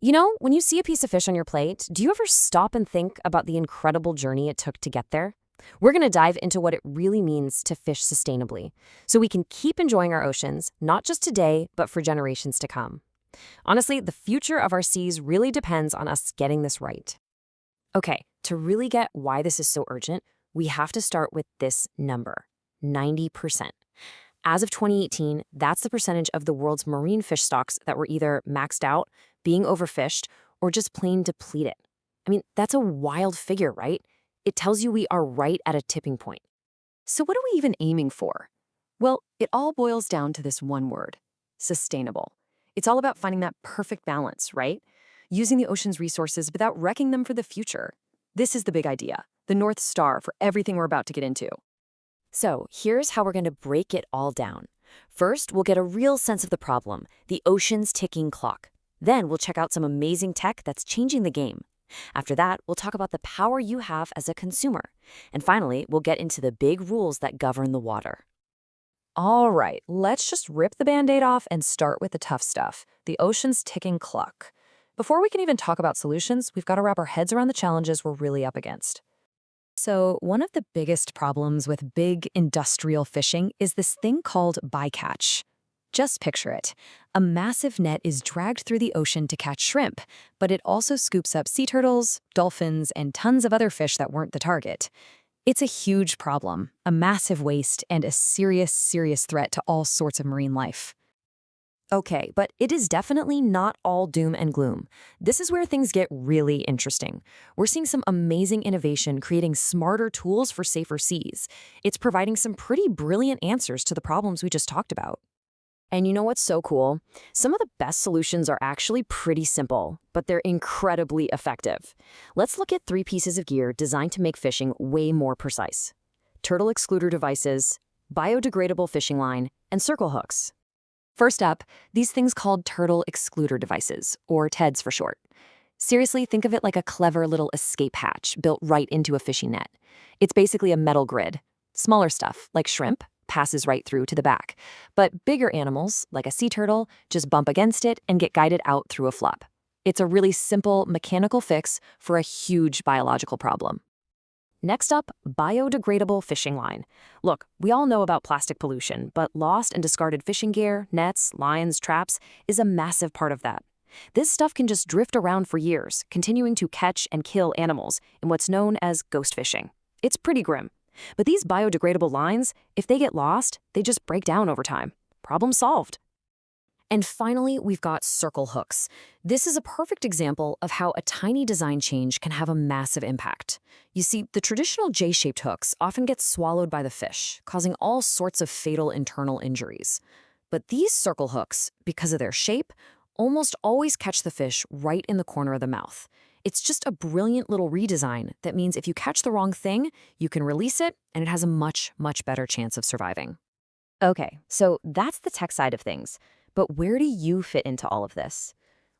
You know, when you see a piece of fish on your plate, do you ever stop and think about the incredible journey it took to get there? We're going to dive into what it really means to fish sustainably, so we can keep enjoying our oceans, not just today, but for generations to come. Honestly, the future of our seas really depends on us getting this right. Okay, to really get why this is so urgent, we have to start with this number, 90%. As of 2018, that's the percentage of the world's marine fish stocks that were either maxed out, being overfished, or just plain depleted. I mean, that's a wild figure, right? It tells you we are right at a tipping point. So what are we even aiming for? Well, it all boils down to this one word, sustainable. It's all about finding that perfect balance, right? Using the ocean's resources without wrecking them for the future. This is the big idea, the North Star for everything we're about to get into. So here's how we're going to break it all down. First, we'll get a real sense of the problem, the ocean's ticking clock. Then we'll check out some amazing tech that's changing the game. After that, we'll talk about the power you have as a consumer. And finally, we'll get into the big rules that govern the water. All right, let's just rip the Band-Aid off and start with the tough stuff, the ocean's ticking clock. Before we can even talk about solutions, we've got to wrap our heads around the challenges we're really up against. So one of the biggest problems with big industrial fishing is this thing called bycatch. Just picture it. A massive net is dragged through the ocean to catch shrimp, but it also scoops up sea turtles, dolphins, and tons of other fish that weren't the target. It's a huge problem, a massive waste, and a serious, serious threat to all sorts of marine life. Okay, but it is definitely not all doom and gloom. This is where things get really interesting. We're seeing some amazing innovation creating smarter tools for safer seas. It's providing some pretty brilliant answers to the problems we just talked about. And you know what's so cool? Some of the best solutions are actually pretty simple, but they're incredibly effective. Let's look at 3 pieces of gear designed to make fishing way more precise: turtle excluder devices, biodegradable fishing line, and circle hooks. First up, these things called turtle excluder devices, or TEDs for short. Seriously, think of it like a clever little escape hatch built right into a fishing net. It's basically a metal grid. Smaller stuff, like shrimp, passes right through to the back. But bigger animals, like a sea turtle, just bump against it and get guided out through a flap. It's a really simple mechanical fix for a huge biological problem. Next up, biodegradable fishing line. Look, we all know about plastic pollution, but lost and discarded fishing gear, nets, lines, traps is a massive part of that. This stuff can just drift around for years, continuing to catch and kill animals in what's known as ghost fishing. It's pretty grim. But these biodegradable lines, if they get lost, they just break down over time. Problem solved. And finally, we've got circle hooks. This is a perfect example of how a tiny design change can have a massive impact. You see, the traditional J-shaped hooks often get swallowed by the fish, causing all sorts of fatal internal injuries. But these circle hooks, because of their shape, almost always catch the fish right in the corner of the mouth. It's just a brilliant little redesign that means if you catch the wrong thing, you can release it, and it has a much, much better chance of surviving. Okay, so that's the tech side of things. But where do you fit into all of this?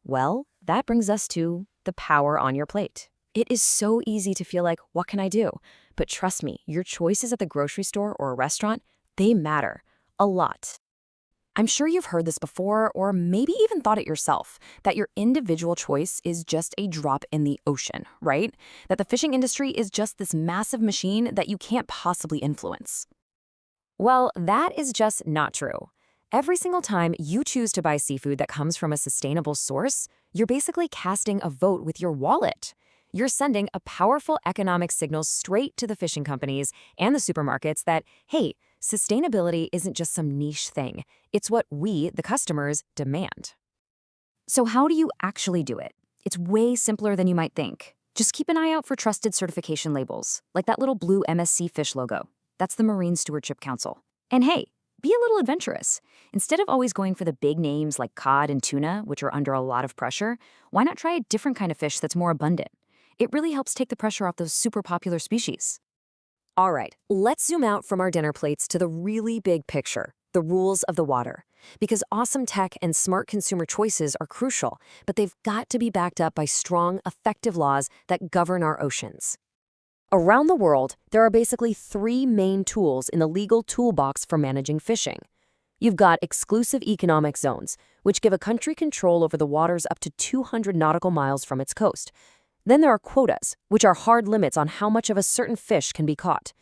Well, that brings us to the power on your plate. It is so easy to feel like, what can I do? But trust me, your choices at the grocery store or a restaurant, they matter a lot. I'm sure you've heard this before, or maybe even thought it yourself, that your individual choice is just a drop in the ocean, right? That the fishing industry is just this massive machine that you can't possibly influence. Well, that is just not true. Every single time you choose to buy seafood that comes from a sustainable source, you're basically casting a vote with your wallet. You're sending a powerful economic signal straight to the fishing companies and the supermarkets that, hey, sustainability isn't just some niche thing. It's what we, the customers, demand. So how do you actually do it? It's way simpler than you might think. Just keep an eye out for trusted certification labels, like that little blue MSC fish logo. That's the Marine Stewardship Council. And hey, be a little adventurous. Instead of always going for the big names like cod and tuna, which are under a lot of pressure, why not try a different kind of fish that's more abundant? It really helps take the pressure off those super popular species. All right, let's zoom out from our dinner plates to the really big picture, the rules of the water. Because awesome tech and smart consumer choices are crucial, but they've got to be backed up by strong, effective laws that govern our oceans. Around the world, there are basically 3 main tools in the legal toolbox for managing fishing. You've got exclusive economic zones, which give a country control over the waters up to 200 nautical miles from its coast. Then there are quotas, which are hard limits on how much of a certain fish can be caught.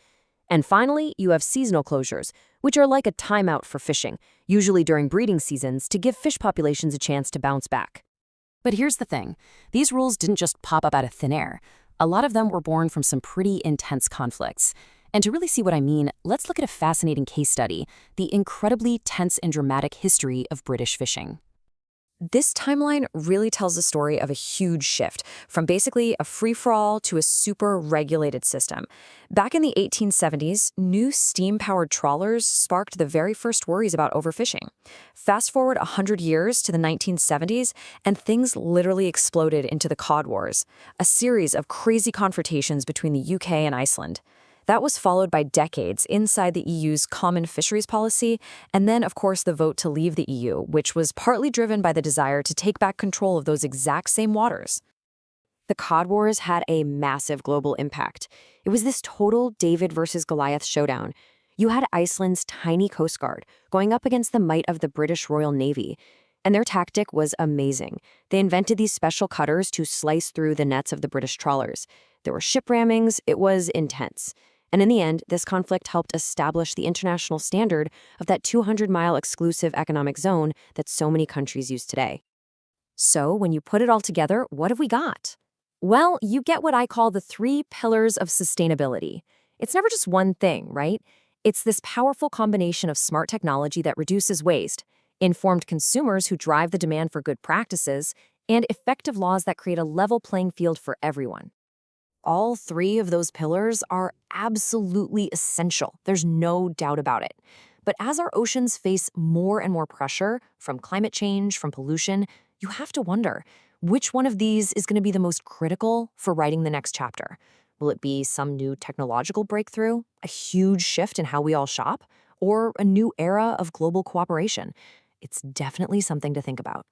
And finally, you have seasonal closures, which are like a timeout for fishing, usually during breeding seasons to give fish populations a chance to bounce back. But here's the thing. These rules didn't just pop up out of thin air. A lot of them were born from some pretty intense conflicts. And to really see what I mean, let's look at a fascinating case study, the incredibly tense and dramatic history of British fishing. This timeline really tells the story of a huge shift, from basically a free-for-all to a super regulated system. Back in the 1870s, new steam-powered trawlers sparked the very first worries about overfishing. Fast forward 100 years to the 1970s, and things literally exploded into the Cod Wars, a series of crazy confrontations between the UK and Iceland. That was followed by decades inside the EU's common fisheries policy, and then, of course, the vote to leave the EU, which was partly driven by the desire to take back control of those exact same waters. The Cod Wars had a massive global impact. It was this total David versus Goliath showdown. You had Iceland's tiny coast guard going up against the might of the British Royal Navy, and their tactic was amazing. They invented these special cutters to slice through the nets of the British trawlers. There were ship rammings. It was intense. And in the end, this conflict helped establish the international standard of that 200-mile exclusive economic zone that so many countries use today. So when you put it all together, what have we got? Well, you get what I call the 3 pillars of sustainability. It's never just one thing, right? It's this powerful combination of smart technology that reduces waste, informed consumers who drive the demand for good practices, and effective laws that create a level playing field for everyone. All 3 of those pillars are absolutely essential. There's no doubt about it. But as our oceans face more and more pressure from climate change, from pollution, you have to wonder, which one of these is going to be the most critical for writing the next chapter? Will it be some new technological breakthrough, a huge shift in how we all shop, or a new era of global cooperation? It's definitely something to think about.